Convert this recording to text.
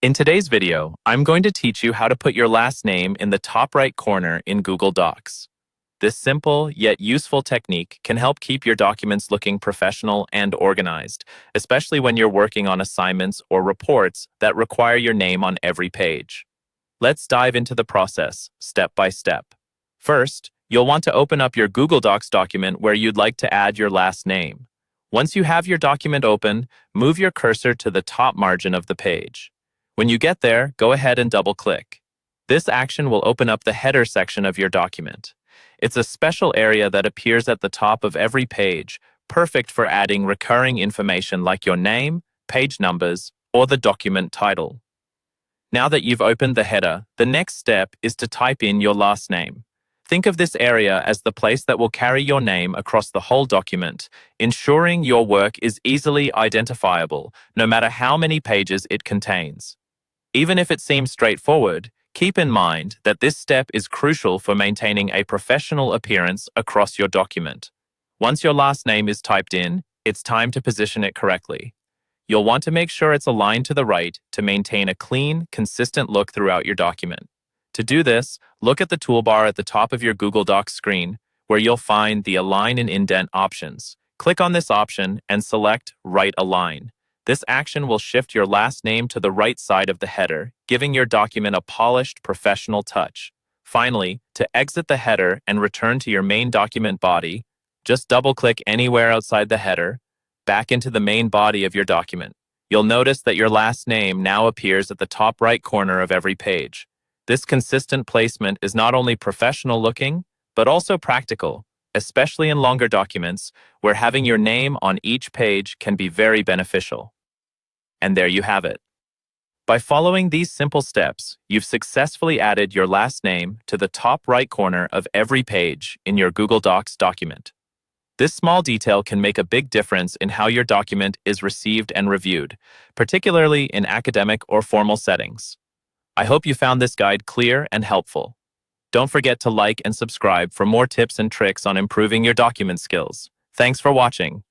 In today's video, I'm going to teach you how to put your last name in the top right corner in Google Docs. This simple yet useful technique can help keep your documents looking professional and organized, especially when you're working on assignments or reports that require your name on every page. Let's dive into the process, step by step. First, you'll want to open up your Google Docs document where you'd like to add your last name. Once you have your document open, move your cursor to the top margin of the page. When you get there, go ahead and double-click. This action will open up the header section of your document. It's a special area that appears at the top of every page, perfect for adding recurring information like your name, page numbers, or the document title. Now that you've opened the header, the next step is to type in your last name. Think of this area as the place that will carry your name across the whole document, ensuring your work is easily identifiable, no matter how many pages it contains. Even if it seems straightforward, keep in mind that this step is crucial for maintaining a professional appearance across your document. Once your last name is typed in, it's time to position it correctly. You'll want to make sure it's aligned to the right to maintain a clean, consistent look throughout your document. To do this, look at the toolbar at the top of your Google Docs screen, where you'll find the Align and Indent options. Click on this option and select Right Align. This action will shift your last name to the right side of the header, giving your document a polished, professional touch. Finally, to exit the header and return to your main document body, just double-click anywhere outside the header, back into the main body of your document. You'll notice that your last name now appears at the top right corner of every page. This consistent placement is not only professional-looking, but also practical, especially in longer documents, where having your name on each page can be very beneficial. And there you have it. By following these simple steps, you've successfully added your last name to the top right corner of every page in your Google Docs document. This small detail can make a big difference in how your document is received and reviewed, particularly in academic or formal settings. I hope you found this guide clear and helpful. Don't forget to like and subscribe for more tips and tricks on improving your document skills. Thanks for watching.